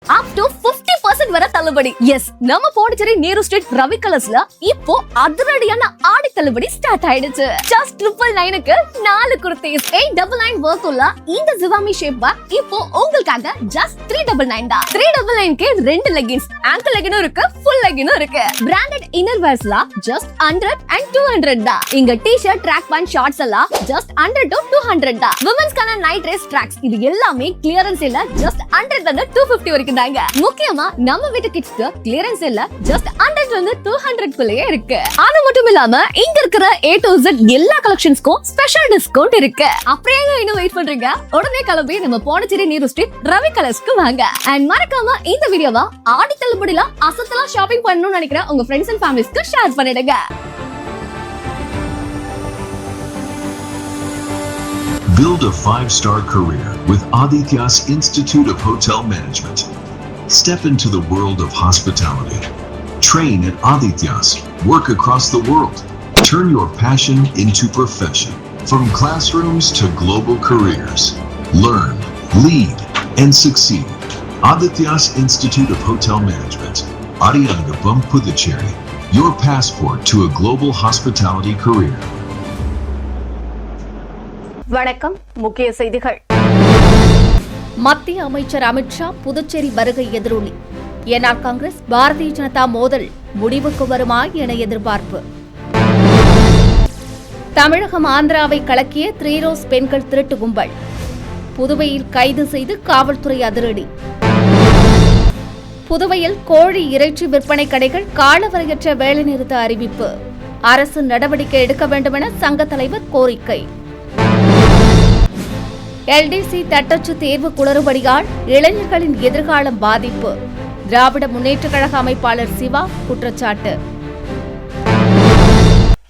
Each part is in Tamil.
up to 50% வரை தள்ளுபடி. எஸ், நம்ம பாண்டிச்சேரி நேரு ஸ்ட்ரீட் ரவி கலர்ஸ்ல இப்போ அதிரடியான ஆடி தள்ளுபடி ஸ்டார்ட் ஆயிடுச்சு. ஜஸ்ட் 999க்கு 4 குர்தீஸ் 899 வர்த் உள்ள இந்த ஜிவாமி ஷேப் பேக் இப்போ உங்களுக்காக ஜஸ்ட் 399 தான். 399க்கு 2 லெகின்ஸ், ஆங்கிள் லெகினும் இருக்கு, ஃபுல் லெகினும் இருக்கு. பிராண்டட் இன்னர் வேர்ஸ்ல ஜஸ்ட் 100 and 200 தான். இங்க டி-ஷர்ட், ட்ராக் பேண்ட், ஷார்ட்ஸ் எல்லாம் ஜஸ்ட் 100 to 200 தான். விமென்ஸ்க்கான நைட் ட்ரெஸ், ட்ராக்ஸ் இது எல்லாமே கிளியரன்ஸ் இல்ல ஜஸ்ட் 100 ல இருந்து 250 வரைக்கும் தாங்க. முக்கியமா நம்ம வீட்டு கிட்ஸ்க்கு கிளியரன்ஸ் இல்ல ஜஸ்ட் 100 ல இருந்து 200 குள்ளேயே இருக்கு. அது மட்டும் இல்லாம இங்க இருக்கிற A to Z எல்லா கலெக்ஷன்ஸ்க்கும் ஸ்பெஷல் டிஸ்கவுண்ட் இருக்கு. அப்படியே இன்னும் வெயிட் பண்றீங்க? உடனே கிளம்பி நம்ம பாண்டிச்சேரி நேரு ஸ்ட்ரீட் ரவி கலர்ஸ்க்கு வாங்க. அண்ட் மறக்காம இந்த வீடியோவை ஆடி தள்ளுபடியில அசத்தலா ஷாப்பிங் பண்ணணும்னு நினைக்கிற உங்க ஃப்ரெண்ட்ஸ் அண்ட் ஃபேமிலிஸ்க்கு ஷேர் பண்ணிடுங்க. Build a 5-star career with Aditya's Institute of Hotel Management. Step into the world of hospitality. Train at Aditya's. Work across the world. Turn your passion into profession. From classrooms to global careers. Learn, lead, and succeed. Aditya's Institute of Hotel Management. Ariyangapam Puducherry. Your passport to a global hospitality career. வணக்கம். முக்கிய செய்திகள். மத்திய அமைச்சர் அமித்ஷா புதுச்சேரி வருகை எதிரொலி. என்ஆர் காங்கிரஸ் பாரதிய ஜனதா மோதல் முடிவுக்கு வருமா என எதிர்பார்ப்பு. தமிழகம் ஆந்திராவை கலக்கிய 3 ரோஸ் பெண்கள் திருட்டு கும்பல். புதுவையில் கைது செய்து காவல்துறை அதிரடி. புதுவையில் கோழி இறைச்சி விற்பனை கடைகள் காலவரையற்ற வேலைநிறுத்த அறிவிப்பு. அரசு நடவடிக்கை எடுக்க வேண்டுமென சங்க தலைவர் கோரிக்கை. LDC தட்டச்சு தேர்வு குளறுபடியால் இளைஞர்களின் எதிர்காலம் பாதிப்பு. திராவிட முன்னேற்றக் கழக அமைப்பாளர் சிவா குற்றச்சாட்டு.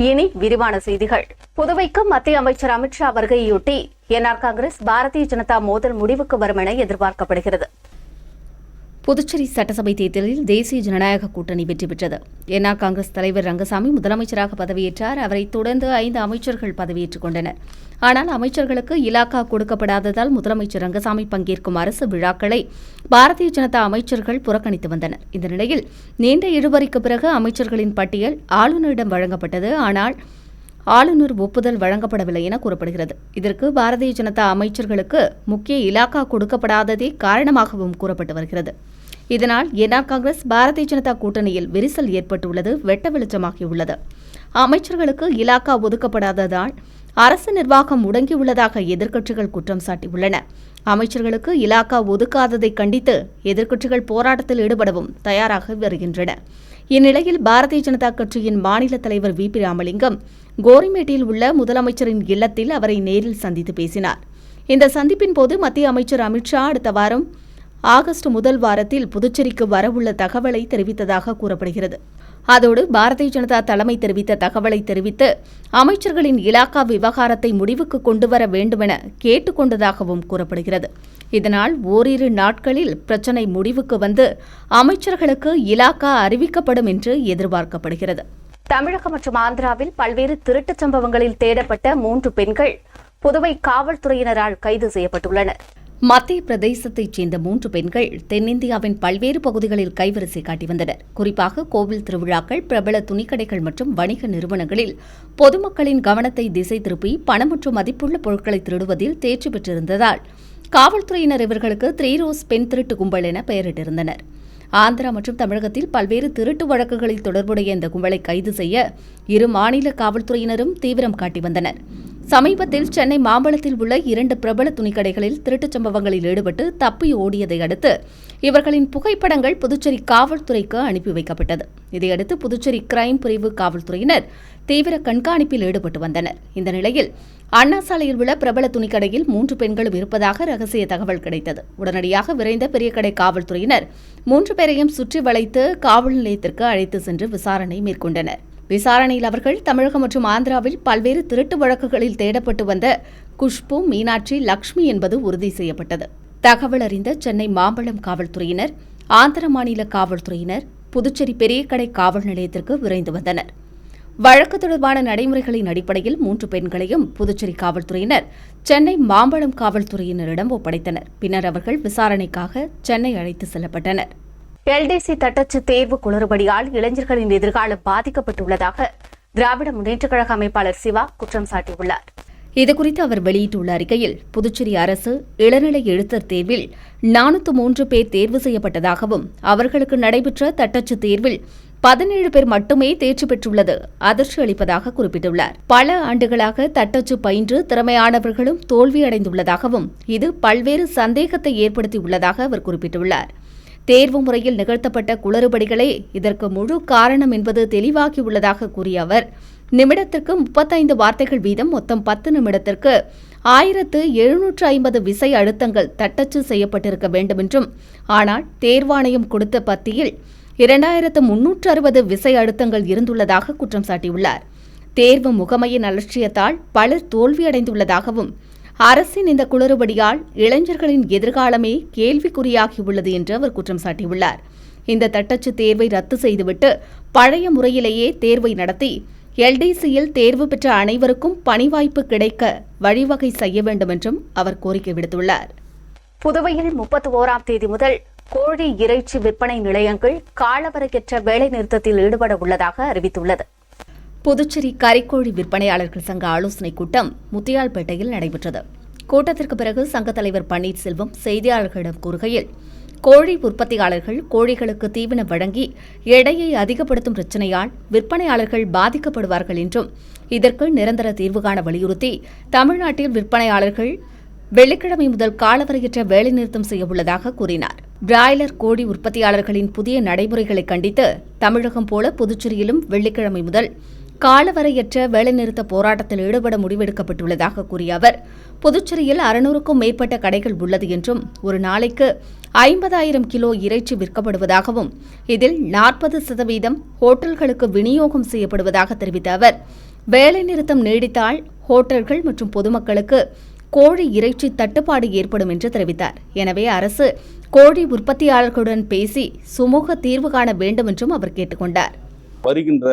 இனி விரிவான செய்திகள். புதுவைக்கு மத்திய அமைச்சர் அமித்ஷா வருகையொட்டி என்ஆர் காங்கிரஸ் பாரதிய ஜனதா மோதல் முடிவுக்கு வரும் என எதிர்பார்க்கப்படுகிறது. புதுச்சேரி சட்டசபை தேர்தலில் தேசிய ஜனநாயக கூட்டணி வெற்றி பெற்றது. என்ஆர் காங்கிரஸ் தலைவர் ரங்கசாமி முதலமைச்சராக பதவியேற்றார். அவரை தொடர்ந்து 5 அமைச்சர்கள் பதவியேற்றுக் கொண்டனர். ஆனால் அமைச்சர்களுக்கு இலாக்கா கொடுக்கப்படாததால் முதலமைச்சர் ரங்கசாமி பங்கேற்கும் அரசு விழாக்களை பாரதிய ஜனதா அமைச்சர்கள் புறக்கணித்து வந்தனர். இந்த நிலையில் நீண்ட இழுபறிக்கு பிறகு அமைச்சர்களின் பட்டியல் ஆளுநரிடம் வழங்கப்பட்டது. ஆனால் ஆளுநர் ஒப்புதல் வழங்கப்படவில்லை என கூறப்படுகிறது. இதற்கு பாரதிய ஜனதா அமைச்சர்களுக்கு முக்கிய இலாக்கா கொடுக்கப்படாததே காரணமாகவும் கூறப்பட்டு வருகிறது. இதனால் என்ஆர் காங்கிரஸ் பாரதிய ஜனதா கூட்டணியில் விரிசல் ஏற்பட்டுள்ளது வெட்ட வெளிச்சமாகியுள்ளது. அமைச்சர்களுக்கு இலாக்கா ஒதுக்கப்படாததால் அரசு நிர்வாகம் முடங்கியுள்ளதாக எதிர்க்கட்சிகள் குற்றம் சாட்டியுள்ளன. அமைச்சர்களுக்கு இலாக்கா ஒதுக்காததை கண்டித்து எதிர்க்கட்சிகள் போராட்டத்தில் ஈடுபடவும் தயாராக வருகின்றன. இந்நிலையில் பாரதிய ஜனதா கட்சியின் மாநில தலைவர் VP ராமலிங்கம் கோரிமேட்டில் உள்ள முதலமைச்சரின் இல்லத்தில் அவரை நேரில் சந்தித்து பேசினார். இந்த சந்திப்பின் போது மத்திய அமைச்சர் அமித்ஷா அடுத்த வாரம் ஆகஸ்ட் முதல் வாரத்தில் புதுச்சேரிக்கு வரவுள்ள தகவலை தெரிவித்ததாக கூறப்படுகிறது. அதோடு பாரதிய ஜனதா தலைமை தெரிவித்த தகவலை தெரிவித்து அமைச்சர்களின் இலாக்கா விவகாரத்தை முடிவுக்கு கொண்டுவர வேண்டுமென கேட்டுக் கொண்டதாகவும் கூறப்படுகிறது. இதனால் ஓரிரு நாட்களில் பிரச்சினை முடிவுக்கு வந்து அமைச்சர்களுக்கு இலாக்கா அறிவிக்கப்படும் என்று எதிர்பார்க்கப்படுகிறது. தமிழகம் மற்றும் ஆந்திராவில் பல்வேறு திருட்டுச் சம்பவங்களில் தேடப்பட்ட 3 பெண்கள் புதுவை காவல்துறையினரால் கைது செய்யப்பட்டுள்ளனர். மத்திய பிரதேசத்தைச் சேர்ந்த 3 பெண்கள் தென்னிந்தியாவின் பல்வேறு பகுதிகளில் கைவரிசை காட்டி வந்தனர். குறிப்பாக கோவில் திருவிழாக்கள், பிரபல துணிக்கடைகள் மற்றும் வணிக நிறுவனங்களில் பொதுமக்களின் கவனத்தை திசை திருப்பி பணம் மற்றும் மதிப்புள்ள பொருட்களை திருடுவதில் தேர்ச்சி பெற்றிருந்ததால் காவல்துறையினர் இவர்களுக்கு 3 ரோஸ் பெண் திருட்டு கும்பல் என பெயரிட்டிருந்தனர். ஆந்திரா மற்றும் தமிழகத்தில் பல்வேறு திருட்டு வழக்குகளில் தொடர்புடைய இந்த கும்பலை கைது செய்ய 2 மாநில காவல்துறையினரும் தீவிரம் காட்டி வந்தனர். சமீபத்தில் சென்னை மாம்பழத்தில் உள்ள 2 பிரபல துணிக்கடைகளில் திருட்டுச் சம்பவங்களில் ஈடுபட்டு தப்பி ஓடியதை அடுத்து இவர்களின் புகைப்படங்கள் புதுச்சேரி காவல்துறைக்கு அனுப்பி வைக்கப்பட்டது. இதையடுத்து புதுச்சேரி கிரைம் பிரிவு காவல்துறையினர் தீவிர கண்காணிப்பில் ஈடுபட்டு வந்தனர். இந்த நிலையில் அண்ணா சாலையில் உள்ள பிரபல துணிக்கடையில் 3 பெண்களும் இருப்பதாக ரகசிய தகவல் கிடைத்தது. உடனடியாக விரைந்த பெரியகடை காவல்துறையினர் 3 பேரையும் சுற்றி வளைத்து காவல் நிலையத்திற்கு அழைத்து சென்று விசாரணை மேற்கொண்டனர். விசாரணையில் அவர்கள் தமிழகம் மற்றும் ஆந்திராவில் பல்வேறு திருட்டு வழக்குகளில் தேடப்பட்டு வந்த குஷ்பு, மீனாட்சி, லக்ஷ்மி என்பது உறுதி செய்யப்பட்டது. தகவல் அறிந்த சென்னை மாம்பழம் காவல்துறையினர், ஆந்திர மாநில காவல்துறையினர் புதுச்சேரி பெரியகடை காவல் நிலையத்திற்கு விரைந்து வந்தனர். வழக்கு தொடர்பான நடைமுறைகளின் அடிப்படையில் 3 பெண்களையும் புதுச்சேரி காவல்துறையினர் சென்னை மாம்பழம் காவல்துறையினரிடம் ஒப்படைத்தனர். பின்னர் அவர்கள் விசாரணைக்காக சென்னை அழைத்து செல்லப்பட்டனர். எல்டிசி தட்டச்சு தேர்வு குளறுபடியால் இளைஞர்களின் எதிர்காலம் பாதிக்கப்பட்டுள்ளதாக திராவிட முன்னேற்றக் கழக அமைப்பாளர் சிவா குற்றம் சாட்டியுள்ளார். இதுகுறித்து அவர் வெளியிட்டுள்ள அறிக்கையில், புதுச்சேரி அரசு இளநிலை எழுத்தர் தேர்வில் 403 பேர் தேர்வு செய்யப்பட்டதாகவும் அவர்களுக்கு நடைபெற்ற தட்டச்சு தேர்வில் 17 பேர் மட்டுமே தேர்ச்சி பெற்றுள்ளது அதிர்ச்சி அளிப்பதாக குறிப்பிட்டுள்ளார். பல ஆண்டுகளாக தட்டச்சு பயின்று திறமையானவர்களும் தோல்வியடைந்துள்ளதாகவும் இது பல்வேறு சந்தேகத்தை ஏற்படுத்தியுள்ளதாக அவர் குறிப்பிட்டுள்ளார். தேர்வு முறையில் நிகழ்த்தப்பட்ட குளறுபடிகளே இதற்கு முழு காரணம் என்பது தெளிவாகியுள்ளதாக கூறிய அவர், நிமிடத்திற்கு 35 வார்த்தைகள் வீதம் மொத்தம் 10 நிமிடத்திற்கு 1750 விசை அழுத்தங்கள் தட்டச்சு செய்யப்பட்டிருக்க வேண்டும் என்றும், ஆனால் தேர்வாணையம் கொடுத்த பத்தியில் 2360 விசை அழுத்தங்கள் இருந்துள்ளதாக குற்றம் சாட்டியுள்ளார். தேர்வு முகமையின் அலட்சியத்தால் பலர் தோல்வியடைந்துள்ளதாகவும், அரசின் இந்த குளறுபடியால் இளைஞர்களின் எதிர்காலமே கேள்விக்குறியாகியுள்ளது என்று அவர் குற்றம் சாட்டியுள்ளார். இந்த தட்டச்சு தேர்வை ரத்து செய்துவிட்டு பழைய முறையிலேயே தேர்வை நடத்தி எல்டிசியில் தேர்வு பெற்ற அனைவருக்கும் பணி வாய்ப்பு கிடைக்க வழிவகை செய்ய வேண்டும் என்றும் அவர் கோரிக்கை விடுத்துள்ளார். புதுவையில் 31ஆம் தேதி முதல் கோழி இறைச்சி விற்பனை நிலையங்கள் காலவரையற்ற வேலைநிறுத்தத்தில் ஈடுபட உள்ளதாக அறிவித்துள்ளது. புதுச்சேரி கறிக்கோழி விற்பனையாளர்கள் சங்க ஆலோசனைக் கூட்டம் முத்தியால்பேட்டையில் நடைபெற்றது. கூட்டத்திற்கு பிறகு சங்கத் தலைவர் பன்னீர்செல்வம் செய்தியாளர்களிடம் கூறுகையில், கோழி உற்பத்தியாளர்கள் கோழிகளுக்கு தீவனம் வழங்கி எடையை அதிகப்படுத்தும் பிரச்சினையால் விற்பனையாளர்கள் பாதிக்கப்படுவார்கள் என்றும், இதற்கு நிரந்தர தீர்வு காண வலியுறுத்தி தமிழ்நாட்டில் விற்பனையாளர்கள் வெள்ளிக்கிழமை முதல் காலவரையற்ற வேலைநிறுத்தம் செய்யவுள்ளதாக கூறினார். பிராய்லர் கோழி உற்பத்தியாளர்களின் புதிய நடைமுறைகளை கண்டித்து தமிழகம் போல புதுச்சேரியிலும் வெள்ளிக்கிழமை முதல் காலவரையற்ற வேலைநிறுத்த போராட்டத்தில் ஈடுபட முடிவெடுக்கப்பட்டுள்ளதாக கூறிய அவர், புதுச்சேரியில் 600க்கும் மேற்பட்ட கடைகள் உள்ளது என்றும், ஒரு நாளைக்கு 50,000 கிலோ இறைச்சி விற்கப்படுவதாகவும், இதில் 40% ஹோட்டல்களுக்கு விநியோகம் செய்யப்படுவதாக தெரிவித்த அவர், வேலைநிறுத்தம் நீடித்தால் ஹோட்டல்கள் மற்றும் பொதுமக்களுக்கு கோழி இறைச்சி தட்டுப்பாடு ஏற்படும் என்று தெரிவித்தார். எனவே அரசு கோழி உற்பத்தியாளர்களுடன் பேசி சுமூக தீர்வு காண வேண்டும் என்றும் அவர் கேட்டுக் கொண்டார். வருகின்ற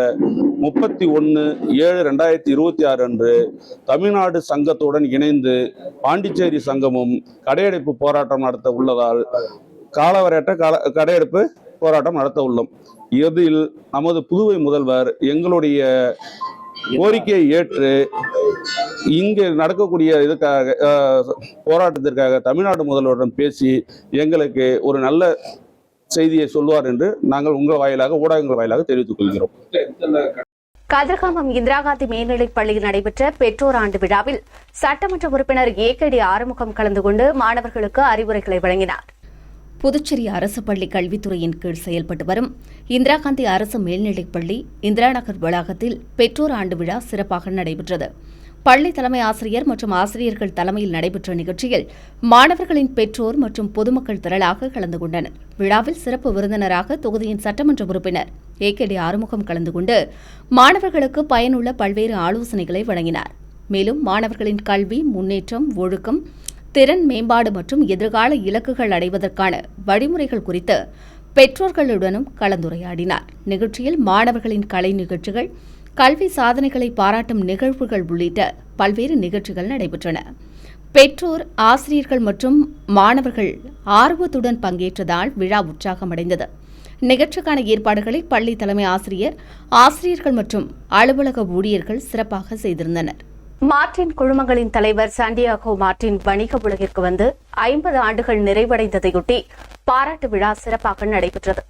31/7/2026 அன்று தமிழ்நாடு சங்கத்துடன் இணைந்து பாண்டிச்சேரி சங்கமும் கடையடைப்பு போராட்டம் நடத்த உள்ளதால் காலவரையற்ற கடையடைப்பு போராட்டம் நடத்த உள்ளோம். இதில் நமது புதுவை முதல்வர் எங்களுடைய கோரிக்கையை ஏற்று இங்கு நடக்கக்கூடிய இதுக்காக போராட்டத்திற்காக தமிழ்நாடு முதல்வருடன் பேசி எங்களுக்கு ஒரு நல்ல செய்தியை சொல்வார் என்று நாங்கள் உங்கள் வாயிலாக ஊடகங்கள் வாயிலாக தெரிவித்துக் கொள்கிறோம். கதிர்காமம் இந்திரா காந்தி மேல்நிலைப் பள்ளியில் நடைபெற்ற பெற்றோர் ஆண்டு விழாவில் சட்டமன்ற உறுப்பினர் ஏகேடி ஆறுமுகம் கலந்து கொண்டு மாணவர்களுக்கு அறிவுரைகளை வழங்கினார். புதுச்சேரி அரசு பள்ளி கல்வித்துறையின் கீழ் செயல்பட்டு வரும் இந்திரா காந்தி அரசு மேல்நிலைப் பள்ளி இந்திரா நகர் வளாகத்தில் பெற்றோர் ஆண்டு விழா சிறப்பாக நடைபெற்றது. பள்ளி தலைமை ஆசிரியர் மற்றும் ஆசிரியர்கள் தலைமையில் நடைபெற்ற நிகழ்ச்சியில் மாணவர்களின் பெற்றோர் மற்றும் பொதுமக்கள் திரளாக கலந்து கொண்டனர். விழாவில் சிறப்பு விருந்தினராக தொகுதியின் சட்டமன்ற உறுப்பினர் ஏகேடி ஆறுமுகம் கலந்து கொண்டு மாணவர்களுக்கு பயனுள்ள பல்வேறு ஆலோசனைகளை வழங்கினார். மேலும் மாணவர்களின் கல்வி முன்னேற்றம், ஒழுக்கம், திறன் மேம்பாடு மற்றும் எதிர்கால இலக்குகள் அடைவதற்கான வழிமுறைகள் குறித்து பெற்றோர்களுடனும் கலந்துரையாடினார். நிகழ்ச்சியில் மாணவர்களின் கலை நிகழ்ச்சிகள், கல்வி சாதனைகளை பாராட்டும் நிகழ்வுகள் உள்ளிட்ட பல்வேறு நிகழ்ச்சிகள் நடைபெற்றன. பெற்றோர், ஆசிரியர்கள் மற்றும் மாணவர்கள் ஆர்வத்துடன் பங்கேற்றதால் விழா உற்சாகமடைந்தது. நிகழ்ச்சிக்கான ஏற்பாடுகளை பள்ளி தலைமை ஆசிரியர், ஆசிரியர்கள் மற்றும் அலுவலக ஊழியர்கள் சிறப்பாக செய்திருந்தனர். மார்டின் குழுமங்களின் தலைவர் சாண்டியாகோ மார்டின் வணிக உலகிற்கு வந்து 50 ஆண்டுகள் நிறைவடைந்ததையொட்டி பாராட்டு விழா சிறப்பாக நடைபெற்றது.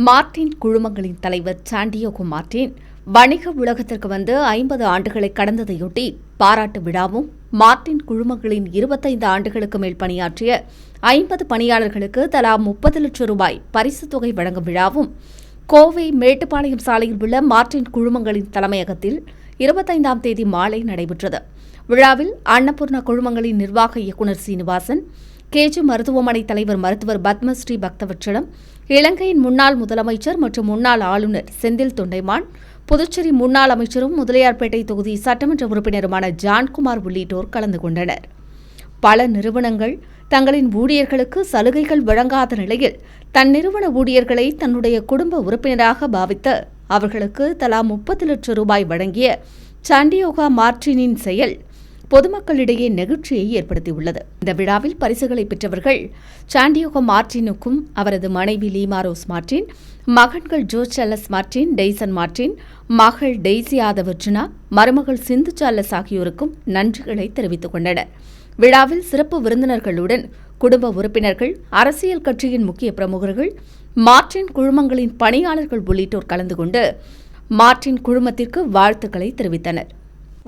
மார்டின் குழுமங்களின் தலைவர் சாண்டியாகோ மார்டின் வணிக உலகத்திற்கு வந்து 50 ஆண்டுகளை கடந்ததையொட்டி பாராட்டு விழாவும், மார்டின் குழுமங்களின் 25 ஆண்டுகளுக்கு மேல் பணியாற்றிய 50 பணியாளர்களுக்கு தலா 30 லட்சம் ரூபாய் பரிசுத் தொகை வழங்கும் விழாவும் கோவை மேட்டுப்பாளையம் சாலையில் உள்ள மார்டின் குழுமங்களின் தலைமையகத்தில் 25ஆம் தேதி மாலை நடைபெற்றது. விழாவில் அன்னபூர்ணா குழுமங்களின் நிர்வாக இயக்குநர் சீனிவாசன், கேஜி மருத்துவமனை தலைவர் மருத்துவர் பத்மஸ்ரீ பக்தவச்சலம், இலங்கையின் முன்னாள் முதலமைச்சர் மற்றும் முன்னாள் ஆளுநர் செந்தில் தொண்டைமான், புதுச்சேரி முன்னாள் அமைச்சரும் முதலியார்பேட்டை தொகுதி சட்டமன்ற உறுப்பினருமான ஜான்குமார் உள்ளிட்டோர் கலந்து கொண்டனர். பல நிறுவனங்கள் தங்களின் ஊழியர்களுக்கு சலுகைகள் வழங்காத நிலையில் தன் நிறுவன ஊழியர்களை தன்னுடைய குடும்ப உறுப்பினராக பாவித்து அவர்களுக்கு தலா 30 லட்சம் ரூபாய் வழங்கிய சாண்டியோகா மார்டினின் செயல் பொதுமக்களிடையே நெகிழ்ச்சியை ஏற்படுத்தியுள்ளது. இந்த விழாவில் பரிசுகளை பெற்றவர்கள் சாண்டியோகா மார்டினுக்கும் அவரது மனைவி லீமா ரோஸ் மார்டின், மகன்கள் ஜோ சார்லஸ் மார்டின், டெய்சன் மார்டின், மகள் டெய்சி ஆதவர்ஜுனா, மருமகள் சிந்து சார்லஸ் ஆகியோருக்கும் நன்றிகளை தெரிவித்துக் கொண்டனர். விழாவில் சிறப்பு விருந்தினர்களுடன் குடும்ப உறுப்பினர்கள், அரசியல் கட்சியின் முக்கிய பிரமுகர்கள், மார்டின் குழுமங்களின் பணியாளர்கள் உள்ளிட்டோர் கலந்து கொண்டு மார்டின் குழுமத்திற்கு வாழ்த்துக்களை தெரிவித்தனர்.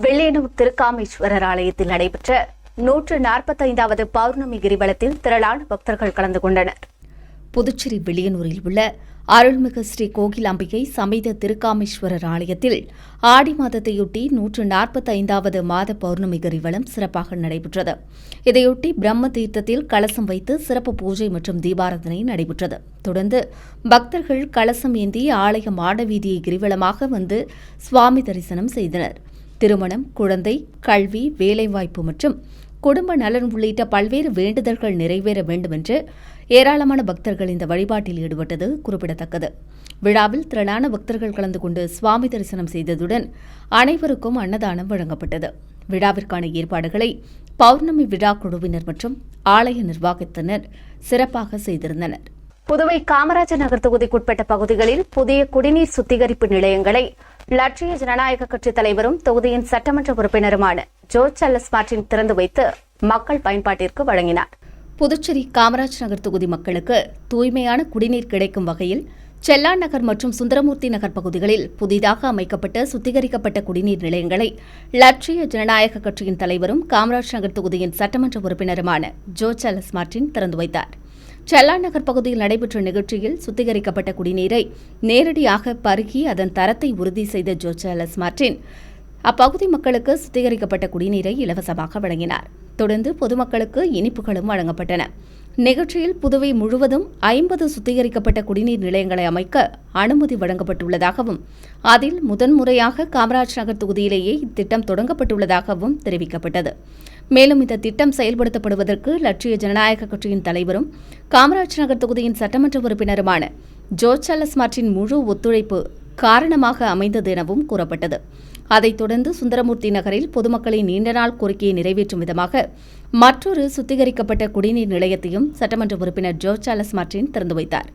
வெள்ளியனூர் திருக்காமேஸ்வரர் ஆலயத்தில் நடைபெற்ற 145வது பௌர்ணமி கிரிவலத்தில் திரளான பக்தர்கள் கலந்து கொண்டனர். புதுச்சேரி வெள்ளியனூரில் உள்ள அருள்மிகு ஸ்ரீ கோகிலாம்பிகை சமேத திருக்காமேஸ்வரர் ஆலயத்தில் ஆடி மாதத்தையொட்டி 145வது மாத பௌர்ணமி கிரிவலம் சிறப்பாக நடைபெற்றது. இதையொட்டி பிரம்ம தீர்த்தத்தில் கலசம் வைத்து சிறப்பு பூஜை மற்றும் தீபாராதனை நடைபெற்றது. தொடர்ந்து பக்தர்கள் கலசம் ஏந்தி ஆலய மாடவீதியை கிரிவலமாக வந்து சுவாமி தரிசனம் செய்தனர். திருமணம், குழந்தை, கல்வி, வேலைவாய்ப்பு மற்றும் குடும்ப நலன் உள்ளிட்ட பல்வேறு வேண்டுதல்கள் நிறைவேற வேண்டும் என்று ஏராளமான பக்தர்கள் இந்த வழிபாட்டில் ஈடுபட்டது குறிப்பிடத்தக்கது. விழாவில் திரளான பக்தர்கள் கலந்து கொண்டு சுவாமி தரிசனம் செய்ததுடன் அனைவருக்கும் அன்னதானம் வழங்கப்பட்டது. விழாவிற்கான ஏற்பாடுகளை பௌர்ணமி விழா குழுவினர் மற்றும் ஆலய நிர்வாகத்தினர் சிறப்பாக செய்திருந்தனர். புதுவை காமராஜர் நகர் தொகுதிக்குட்பட்ட பகுதிகளில் புதிய குடிநீர் சுத்திகரிப்பு நிலையங்களை லட்சிய ஜனநாயக கட்சித் தலைவரும் தொகுதியின் சட்டமன்ற உறுப்பினருமான ஜோ சார்லஸ் மார்டின் திறந்து வைத்து மக்கள் பயன்பாட்டிற்கு வழங்கினார். புதுச்சேரி காமராஜ் நகர் தொகுதி மக்களுக்கு தூய்மையான குடிநீர் கிடைக்கும் வகையில் செல்லான் நகர் மற்றும் சுந்தரமூர்த்தி நகர் பகுதிகளில் புதிதாக அமைக்கப்பட்ட சுத்திகரிக்கப்பட்ட குடிநீர் நிலையங்களை லட்சிய ஜனநாயக கட்சியின் தலைவரும் காமராஜ் நகர் தொகுதியின் சட்டமன்ற உறுப்பினருமான ஜோ சார்லஸ் மார்டின் திறந்து வைத்தார். செல்லான் நகர் பகுதியில் நடைபெற்ற நிகழ்ச்சியில் சுத்திகரிக்கப்பட்ட குடிநீரை நேரடியாக பருகி அதன் தரத்தை உறுதி செய்த ஜோ சார்லஸ் மார்டின் அப்பகுதி மக்களுக்கு சுத்திகரிக்கப்பட்ட குடிநீரை இலவசமாக வழங்கினார். தொடர்ந்து பொதுமக்களுக்கு இனிப்புகளும் வழங்கப்பட்டன. நிகழ்ச்சியில் புதுவை முழுவதும் 50 சுத்திகரிக்கப்பட்ட குடிநீர் நிலையங்களை அமைக்க அனுமதி வழங்கப்பட்டுள்ளதாகவும் அதில் முதன்முறையாக காமராஜ் நகர் தொகுதியிலேயே இத்திட்டம் தொடங்கப்பட்டுள்ளதாகவும் தெரிவிக்கப்பட்டது. மேலும் இந்த திட்டம் செயல்படுத்தப்படுவதற்கு லட்சிய ஜனநாயக கட்சியின் தலைவரும் காமராஜ் நகர் தொகுதியின் சட்டமன்ற உறுப்பினருமான ஜோ சார்லஸ் மார்டின் முழு ஒத்துழைப்பு காரணமாக அமைந்தது எனவும் கூறப்பட்டது. அதைத் தொடர்ந்து சுந்தரமூர்த்தி நகரில் பொதுமக்களின் நீண்ட நாள் கோரிக்கையை நிறைவேற்றும் விதமாக மற்றொரு சுத்திகரிக்கப்பட்ட குடிநீர் நிலையத்தையும் சட்டமன்ற உறுப்பினர் ஜோ சார்லஸ் மார்டின் திறந்து வைத்தார்.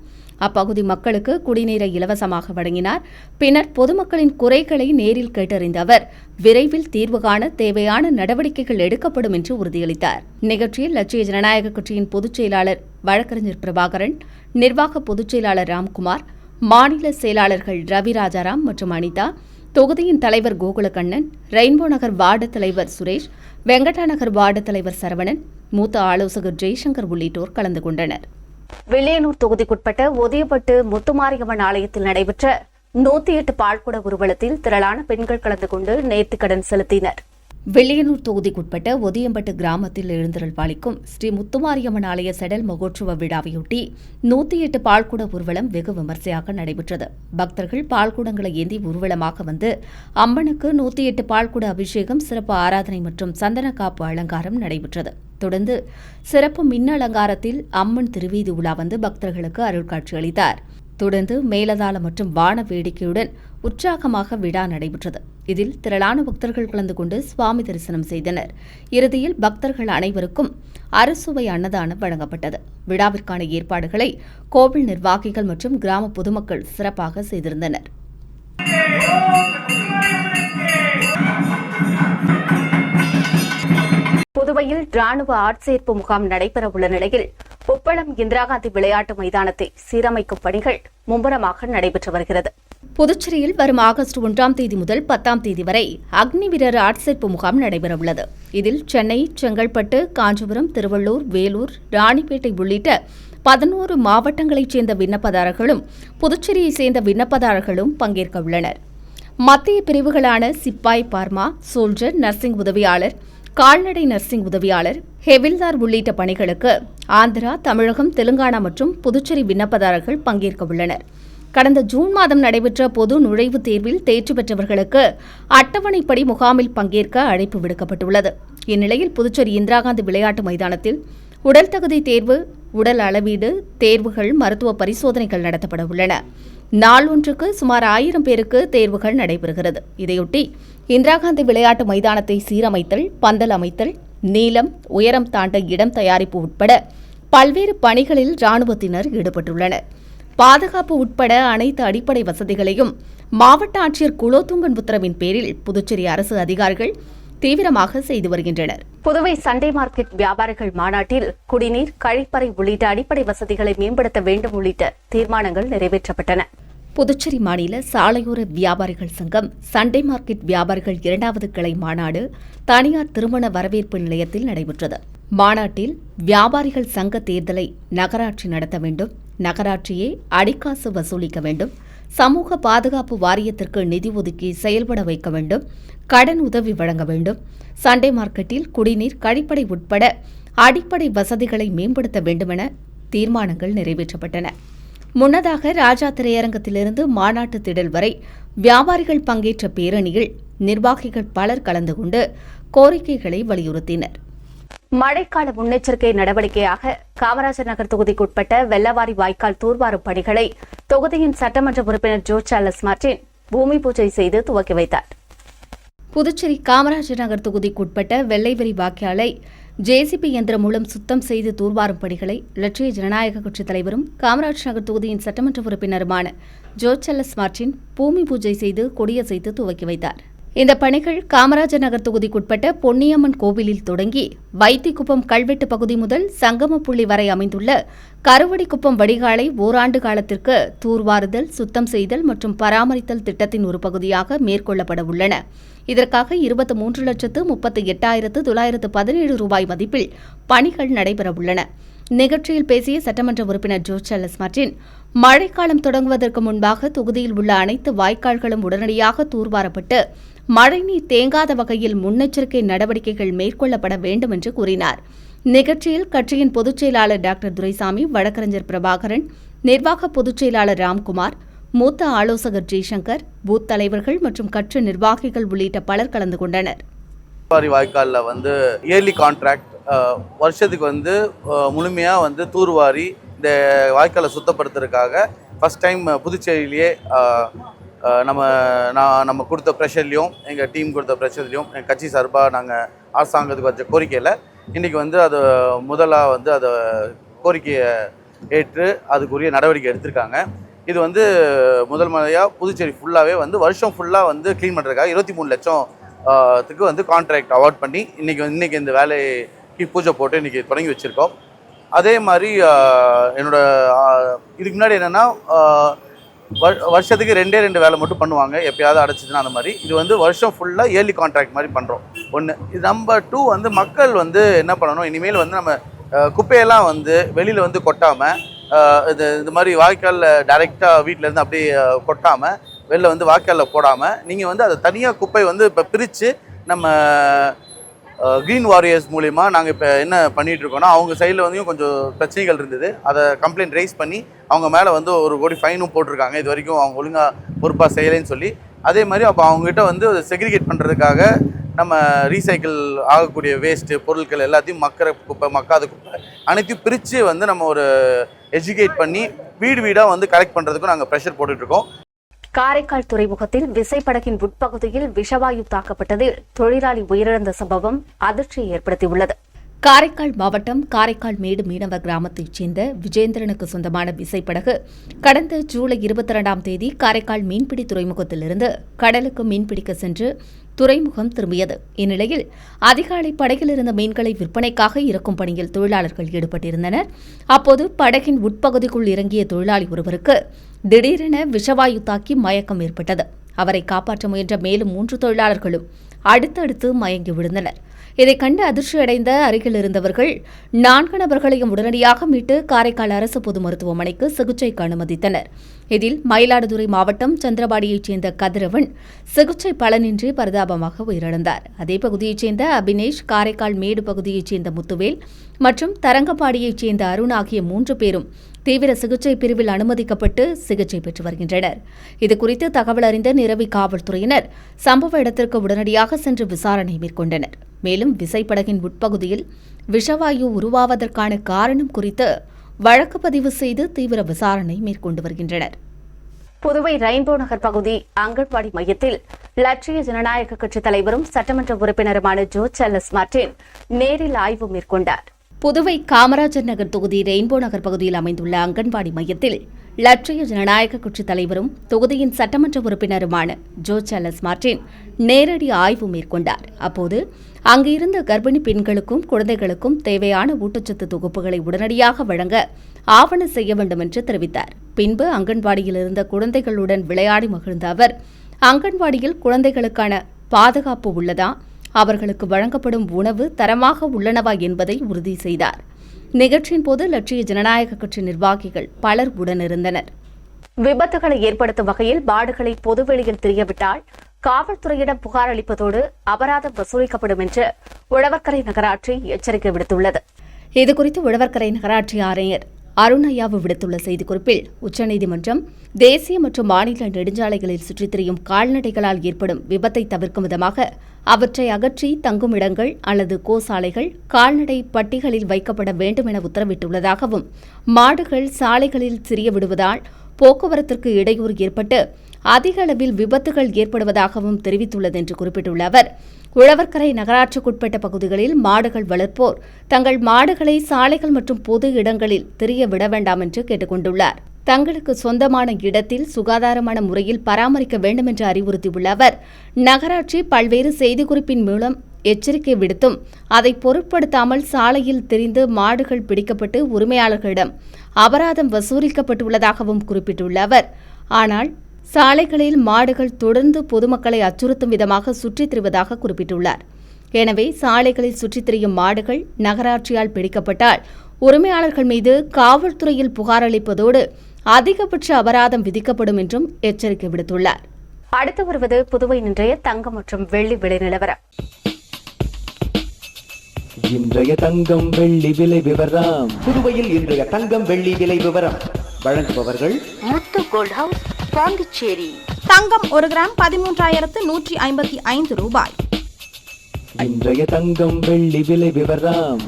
அப்பகுதி மக்களுக்கு குடிநீரை இலவசமாக வழங்கினார். பின்னர் பொதுமக்களின் குறைகளை நேரில் கேட்டறிந்த அவர் விரைவில் தீர்வு காண தேவையான நடவடிக்கைகள் எடுக்கப்படும் என்று உறுதியளித்தார். நிகழ்ச்சியில் லட்சிய ஜனநாயக கட்சியின் பொதுச் செயலாளர் வழக்கறிஞர் பிரபாகரன், நிர்வாக பொதுச் செயலாளர் ராம்குமார், மாநில செயலாளர்கள் ரவி ராஜாராம் மற்றும் அனிதா, தொகுதியின் தலைவர் கோகுலகண்ணன், ரெயின்போ நகர் வார்டு தலைவர் சுரேஷ், வெங்கடா நகர் வார்டு தலைவர் சரவணன், மூத்த ஆலோசகர் ஜெய்சங்கர் உள்ளிட்டோர் கலந்து கொண்டனர். வெள்ளியனூர் தொகுதிக்குட்பட்ட ஒதியப்பட்டு முத்துமாரியம்மன் ஆலயத்தில் நடைபெற்ற 108 பால்குட ஊர்வலத்தில் திரளான பெண்கள் கலந்து கொண்டு நேர்த்திக்கடன் செலுத்தினர். வெள்ளியனூர் தொகுதிக்குட்பட்ட ஒதியம்பட்டு கிராமத்தில் எழுந்தருள் பாலிக்கும் ஸ்ரீ முத்துமாரியம்மன் ஆலய செடல் மகோற்சவ விழாவையொட்டி 108 பால்குட ஊர்வலம் வெகு விமர்சையாக நடைபெற்றது. பக்தர்கள் பால்குடங்களை ஏந்தி ஊர்வலமாக வந்து அம்மனுக்கு 108 பால்குட அபிஷேகம், சிறப்பு ஆராதனை மற்றும் சந்தன காப்பு அலங்காரம் நடைபெற்றது. தொடர்ந்து சிறப்பு மின் அலங்காரத்தில் அம்மன் திருவீதி உலா வந்து பக்தர்களுக்கு அருள்காட்சி அளித்தார். தொடர்ந்து மேலதாளம் மற்றும் வான வேடிக்கையுடன் உற்சாகமாக விழா நடைபெற்றது. இதில் திரளான பக்தர்கள் கலந்து கொண்டு சுவாமி தரிசனம் செய்தனர். இறுதியில் பக்தர்கள் அனைவருக்கும் அறுசுவை அன்னதானம் வழங்கப்பட்டது. விழாவிற்கான ஏற்பாடுகளை கோவில் நிர்வாகிகள் மற்றும் கிராம பொதுமக்கள் சிறப்பாக செய்திருந்தனர். புதுவையில் ராணுவ ஆட்சேர்ப்பு முகாம் நடைபெறவுள்ள நிலையில் உப்பளம் இந்திரா காந்தி விளையாட்டு மைதானத்தை சீரமைக்கும் பணிகள் மும்முரமாக நடைபெற்று வருகிறது. புதுச்சேரியில் வரும் ஆகஸ்ட் 1ஆம் தேதி முதல் 10ஆம் தேதி வரை அக்னி வீரர் ஆட்சேர்ப்பு முகாம் நடைபெறவுள்ளது. இதில் சென்னை, செங்கல்பட்டு, காஞ்சிபுரம், திருவள்ளூர், வேலூர், ராணிப்பேட்டை உள்ளிட்ட 11 மாவட்டங்களைச் சேர்ந்த விண்ணப்பதாரர்களும் புதுச்சேரியைச் சேர்ந்த விண்ணப்பதாரர்களும் பங்கேற்க உள்ளனர். மத்திய பிரிவுகளான சிப்பாய், பார்மா, சோல்ஜர், நர்சிங் உதவியாளர், கால்நடை நர்சிங் உதவியாளர், ஹெவில்தார் உள்ளிட்ட பணிகளுக்கு ஆந்திரா, தமிழகம், தெலுங்கானா மற்றும் புதுச்சேரி விண்ணப்பதாரர்கள் பங்கேற்க உள்ளனர். கடந்த ஜூன் மாதம் நடைபெற்ற பொது நுழைவுத் தேர்வில் தேர்ச்சி பெற்றவர்களுக்கு அட்டவணைப்படி முகாமில் பங்கேற்க அழைப்பு விடுக்கப்பட்டுள்ளது. இந்நிலையில் புதுச்சேரி இந்திரா காந்தி விளையாட்டு மைதானத்தில் உடல் தகுதி தேர்வு, உடல் அளவீடு தேர்வுகள், மருத்துவ பரிசோதனைகள் நடத்தப்பட உள்ளன. நாள் ஒன்றுக்கு சுமார் 1000 பேருக்கு தேர்வுகள் நடைபெறுகிறது. இதையொட்டி இந்திரா காந்தி விளையாட்டு மைதானத்தை சீரமைத்தல், பந்தல் அமைத்தல், நீளம், உயரம் தாண்ட இடம் தயாரிப்பு உட்பட பல்வேறு பணிகளில் ராணுவத்தினர் ஈடுபட்டுள்ளனர். பாதுகாப்பு உட்பட அனைத்து அடிப்படை வசதிகளையும் மாவட்ட ஆட்சியர் குலோத்துங்கன் உத்தரவின் பேரில் புதுச்சேரி அரசு அதிகாரிகள் தீவிரமாக செய்து வருகின்றனர். புதுவை சண்டே மார்க்கெட் வியாபாரிகள் மாநாட்டில் குடிநீர், கழிப்பறை உள்ளிட்ட அடிப்படை வசதிகளை மேம்படுத்த வேண்டும் உள்ளிட்ட தீர்மானங்கள் நிறைவேற்றப்பட்டன. புதுச்சேரி மாநில சாலையோர வியாபாரிகள் சங்கம் சண்டே மார்க்கெட் வியாபாரிகள் 2வது கிளை மாநாடு தனியார் திருமண வரவேற்பு நிலையத்தில் நடைபெற்றது. மாநாட்டில் வியாபாரிகள் சங்க தேர்தலை நகராட்சி நடத்த வேண்டும், நகராட்சியே அடிக்காசு வசூலிக்க வேண்டும், சமூக பாதுகாப்பு வாரியத்திற்கு நிதி ஒதுக்கி செயல்பட வைக்க வேண்டும், கடன் உதவி வழங்க வேண்டும், சண்டே மார்க்கெட்டில் குடிநீர், கழிப்பறை உட்பட அடிப்படை வசதிகளை மேம்படுத்த வேண்டுமென தீர்மானங்கள் நிறைவேற்றப்பட்டன. முன்னதாக ராஜா திரையரங்கத்திலிருந்து மாநாட்டு திடல் வரை வியாபாரிகள் பங்கேற்ற பேரணியில் நிர்வாகிகள் பலர் கலந்து கொண்டு கோரிக்கைகளை வலியுறுத்தினர். மழைக்கால முன்னெச்சரிக்கை நடவடிக்கையாக காமராஜர் நகர் தொகுதிக்குட்பட்ட வெள்ளவாரி வாய்க்கால் தூர்வாரும் பணிகளை தொகுதியின் சட்டமன்ற உறுப்பினர் ஜோ சார்லஸ் மார்டின் பூமி பூஜை செய்து துவக்கி வைத்தார். புதுச்சேரி காமராஜர் நகர் தொகுதிக்குட்பட்ட வெள்ளைவரி வாய்க்காலை ஜேசிபி இயந்திரம் மூலம் சுத்தம் செய்து தூர்வாரும் பணிகளை லட்சிய ஜனநாயக கட்சித் தலைவரும் காமராஜ் நகர் தொகுதியின் சட்டமன்ற உறுப்பினருமான ஜோ சார்லஸ் மார்டின் பூமி பூஜை செய்து கொடியசைத்து துவக்கி வைத்தார். இந்த பணிகள் காமராஜர் நகர் தொகுதிக்குட்பட்ட பொன்னியம்மன் கோவிலில் தொடங்கி வைத்திக்குப்பம் கல்வெட்டு பகுதி முதல் சங்கமப்புள்ளி வரை அமைந்துள்ள கருவடிக்குப்பம் வடிகாலை ஓராண்டு காலத்திற்கு தூர்வாறுதல், சுத்தம் செய்தல் மற்றும் பராமரித்தல் திட்டத்தின் ஒரு பகுதியாக மேற்கொள்ளப்பட உள்ளன. இதற்காக 23,38,917 ரூபாய் மதிப்பில் பணிகள் நடைபெறவுள்ளன. நிகழ்ச்சியில் பேசிய சட்டமன்ற உறுப்பினர் ஜோ சார்லஸ் மார்டின், மழைக்காலம் தொடங்குவதற்கு முன்பாக தொகுதியில் உள்ள அனைத்து வாய்க்கால்களும் உடனடியாக தூர்வாரப்பட்டு மழைநீர் தேங்காத வகையில் முன்னெச்சரிக்கை நடவடிக்கைகள் மேற்கொள்ளப்பட வேண்டும் என்று கூறினார். நிகழ்ச்சியில் கட்சியின் பொதுச் செயலாளர் டாக்டர் துரைசாமி, வழக்கறிஞர் பிரபாகரன், நிர்வாக பொதுச் செயலாளர் ராம்குமார், மூத்த ஆலோசகர் ஜெய்சங்கர், பூத் தலைவர்கள் மற்றும் கட்சி நிர்வாகிகள் உள்ளிட்ட பலர் கலந்து கொண்டனர். வாய்க்காலில் இயர்லி கான்ட்ராக்ட் வருஷத்துக்கு முழுமையாக தூர்வாரி இந்த வாய்க்காலை சுத்தப்படுத்துறதுக்காக ஃபஸ்ட் டைம் புதுச்சேரியிலேயே நம்ம கொடுத்த ப்ரெஷர்லையும், எங்கள் டீம் கொடுத்த ப்ரெஷர்லையும், எங்கள் கட்சி சார்பாக நாங்கள் அரசாங்கத்துக்கு வச்ச கோரிக்கையில் இன்றைக்கி அது முதலாக அதை கோரிக்கையை ஏற்று அதுக்குரிய நடவடிக்கை எடுத்திருக்காங்க. இது முதல் முறையாக புதுச்சேரி ஃபுல்லாகவே வருஷம் ஃபுல்லாக க்ளீன் பண்ணுறதுக்காக 23 லட்சத்துக்கு கான்ட்ராக்ட் அவார்ட் பண்ணி இன்றைக்கி இந்த வேலைக்கு பூஜை போட்டு இன்றைக்கி தொடங்கி வச்சுருக்கோம். அதே மாதிரி இதுக்கு முன்னாடி என்னென்னா வருஷத்துக்கு 2 வேலை மட்டும் பண்ணுவாங்க, எப்பயாவது அடைச்சிதுன்னா அந்த மாதிரி. இது வருஷம் ஃபுல்லாக இயர்லி கான்ட்ராக்ட் மாதிரி பண்ணுறோம். ஒன்று இது. நம்பர் 2 மக்கள் என்ன பண்ணணும், இனிமேல் நம்ம குப்பையெல்லாம் வெளியில் கொட்டாமல் இந்த மாதிரி வாய்க்காலில் டைரெக்டாக வீட்டிலேருந்து அப்படியே கொட்டாமல் வெளில வாய்க்காலில் போடாமல் நீங்கள் அதை தனியாக குப்பை இப்போ பிரித்து நம்ம க்ரீன் வாரியர்ஸ் மூலிமா நாங்கள் இப்போ என்ன பண்ணிகிட்ருக்கோன்னா, அவங்க சைடில் கொஞ்சம் பிரச்சனைகள் இருந்தது. அதை கம்ப்ளைண்ட் ரைஸ் பண்ணி அவங்க மேலே 1 கோடி ஃபைனும் போட்டிருக்காங்க. இது வரைக்கும் அவங்க ஒழுங்காக பொறுப்பாக செய்யலைன்னு சொல்லி. அதே மாதிரி அப்போ அவங்ககிட்ட செக்ரிகேட் பண்ணுறதுக்காக நம்ம ரீசைக்கிள் ஆகக்கூடிய வேஸ்ட்டு பொருட்கள் எல்லாத்தையும் மக்கிற குப்பை, மக்காத குப்பை அனைத்தையும் பிரித்து நம்ம ஒரு எஜுகேட் பண்ணி வீடு வீடாக கலெக்ட் பண்ணுறதுக்கும் நாங்கள் ப்ரெஷர் போட்டுட்ருக்கோம். காரைக்கால் துறைமுகத்தில் விசைப்படகின் உட்பகுதியில் விஷவாயு தாக்கப்பட்டதில் தொழிலாளி உயிரிழந்த சம்பவம் அதிர்ச்சியை ஏற்படுத்தியுள்ளது. காரைக்கால் மாவட்டம் காரைக்கால் மேடு மீனவ கிராமத்தைச் சேர்ந்த விஜேந்திரனுக்கு சொந்தமான விசைப்படகு கடந்த ஜூலை 22ஆம் தேதி காரைக்கால் மீன்பிடி துறைமுகத்திலிருந்து கடலுக்கு மீன்பிடிக்க சென்று துறைமுகம் திரும்பியது. இந்நிலையில் அதிகாலை படகில் இருந்த மீன்களை விற்பனைக்காக இறக்கும் பணியில் தொழிலாளர்கள் ஈடுபட்டிருந்தனர். அப்போது படகின் உட்பகுதிக்குள் இறங்கிய தொழிலாளி ஒருவருக்கு திடீரென விஷவாயு தாக்கி மயக்கம் ஏற்பட்டது. அவரை காப்பாற்ற முயன்ற மேலும் 3 தொழிலாளர்களும் அடுத்தடுத்து மயங்கி விழுந்தனர். இதைக் கண்டு அதிர்ச்சியடைந்த அருகில் இருந்தவர்கள் 4 நபர்களையும் உடனடியாக மீட்டு காரைக்கால் அரசு பொது மருத்துவமனைக்கு சிகிச்சைக்கு அனுமதித்தனர். இதில் மயிலாடுதுறை மாவட்டம் சந்திரபாடியைச் சேர்ந்த கதிரவன் சிகிச்சை பலனின்றி பரிதாபமாக உயிரிழந்தார். அதே பகுதியைச் சேர்ந்த அபினேஷ், காரைக்கால் மேடு பகுதியைச் சேர்ந்த முத்துவேல் மற்றும் தரங்கம்பாடியைச் சேர்ந்த அருண் ஆகிய 3 பேரும் தீவிர சிகிச்சை பிரிவில் அனுமதிக்கப்பட்டு சிகிச்சை பெற்று வருகின்றனர். இதுகுறித்து தகவல் அறிந்த நிரவி காவல்துறையினர் சம்பவ இடத்திற்கு உடனடியாக சென்று விசாரணை மேற்கொண்டனர். மேலும் விசைப்படகின் உட்பகுதியில் விஷவாயு உருவாவதற்கான காரணம் குறித்து வழக்கு பதிவு செய்து தீவிர விசாரணை மேற்கொண்டு வருகின்றனர். புதுவை ரெயின்போ நகர் பகுதி அங்கன்வாடி மையத்தில் லட்சிய ஜனநாயக கட்சித் தலைவரும் சட்டமன்ற உறுப்பினருமான ஜோ சார்லஸ் மார்டின் நேரில் ஆய்வு மேற்கொண்டார். புதுவை காமராஜர் நகர் தொகுதி ரெயின்போ நகர் பகுதியில் அமைந்துள்ள அங்கன்வாடி மையத்தில் லட்சிய ஜனநாயக கட்சித் தலைவரும் தொகுதியின் சட்டமன்ற உறுப்பினருமான ஜோ சார்லஸ் மார்டின் நேரடி ஆய்வு மேற்கொண்டார். அப்போது அங்கு இருந்த கர்ப்பிணி பெண்களுக்கும் குழந்தைகளுக்கும் தேவையான ஊட்டச்சத்து தொகுப்புகளை உடனடியாக வழங்க ஆவண செய்ய வேண்டும் என்று தெரிவித்தார். பின்பு அங்கன்வாடியில் இருந்த குழந்தைகளுடன் விளையாடி மகிழ்ந்த அவர், அங்கன்வாடியில் குழந்தைகளுக்கான பாதுகாப்பு உள்ளதா, அவர்களுக்கு வழங்கப்படும் உணவு தரமாக உள்ளனவா என்பதை உறுதி செய்தார். நிகழ்ச்சியின் போது லட்சிய ஜனநாயக கட்சி நிர்வாகிகள் பலர் உடனிருந்தனர். விபத்துகளை ஏற்படுத்தும் வகையில் மாடுகளை பொதுவெளியில் திரியவிட்டால் காவல்துறையிடம் புகார் அளிப்பதோடு அபராதம் வசூலிக்கப்படும் என்று உழவர்கரை நகராட்சி எச்சரிக்கை விடுத்துள்ளது. இதுகுறித்து உழவர்கரை நகராட்சி ஆணையர் அருணையாவு விடுத்துள்ள செய்திக்குறிப்பில், உச்சநீதிமன்றம் தேசிய மற்றும் மாநில நெடுஞ்சாலைகளில் சுற்றித் திரியும் கால்நடைகளால் ஏற்படும் விபத்தை தவிர்க்கும் விதமாக அவற்றை அகற்றி தங்கும் இடங்கள் அல்லது கோசாலைகள் கால்நடை பட்டிகளில் வைக்கப்பட வேண்டும் என உத்தரவிட்டுள்ளதாகவும், மாடுகள் சாலைகளில் சிறிய விடுவதால் போக்குவரத்திற்கு இடையூறு ஏற்பட்டு அதிக அளவில் விபத்துகள் ஏற்படுவதாகவும் தெரிவித்துள்ளது என்று குறிப்பிட்டுள்ள அவர், உழவர்கரை நகராட்சிக்குட்பட்ட பகுதிகளில் மாடுகள் வளர்ப்போர் தங்கள் மாடுகளை சாலைகள் மற்றும் பொது இடங்களில் திரிய விட வேண்டாம் என்று கேட்டுக் கொண்டுள்ளார். தங்களுக்கு சொந்தமான இடத்தில் சுகாதாரமான முறையில் பராமரிக்க வேண்டும் என்று அறிவுறுத்தியுள்ள அவர், நகராட்சி பல்வேறு செய்திக்குறிப்பின் மூலம் எச்சரிக்கை விடுத்தும் அதை பொருட்படுத்தாமல் சாலையில் திரிந்து மாடுகள் பிடிக்கப்பட்டு உரிமையாளர்களிடம் அபராதம் வசூலிக்கப்பட்டுள்ளதாகவும் குறிப்பிட்டுள்ள அவர், ஆனால் சாலைகளில் மாடுகள் தொடர்ந்து பொதுமக்களை அச்சுறுத்தும் விதமாக சுற்றித் திரிவதாக குறிப்பிட்டுள்ளார். எனவே சாலைகளில் சுற்றித் திரியும் மாடுகள் நகராட்சியால் பிடிக்கப்பட்டால் உரிமையாளர்கள் மீது காவல்துறையில் புகார் அளிப்பதோடு அதிகபட்ச அபராதம் விதிக்கப்படும் என்றும் எச்சரிக்கை விடுத்துள்ளார். அடுத்து வருவது புதுவை இன்றைய தங்கம் மற்றும் வெள்ளி விலை நிலவரம். இன்றைய தங்கம் வெள்ளி விலை விவரம். புதுவையில் இன்றைய தங்கம் வெள்ளி விலை விவரம் வழங்குபவர்கள் முத்து கோல்ட் ஹவுஸ், பாண்டிச்சேரி. தங்கம் 1 கிராம் 13,155 ரூபாய். இன்றைய தங்கம் வெள்ளி விலை விவரம்.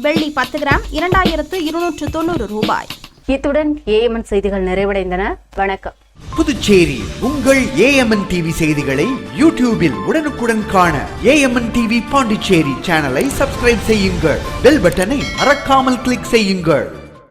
வெள்ளி 10 கிராம் 2,290 ரூபாய். இத்துடன் ஏஎம்என் செய்திகள் நிறைவடைந்தன. வணக்கம். புதுச்சேரி உங்கள் ஏஎம்என் டிவி செய்திகளை யூடியூபில் உடனுக்குடன் காண ஏஎம்என் டிவி பாண்டிச்சேரி சேனலை சப்ஸ்கிரைப் செய்யுங்கள். பெல் பட்டனை மறக்காமல் கிளிக் செய்யுங்கள்.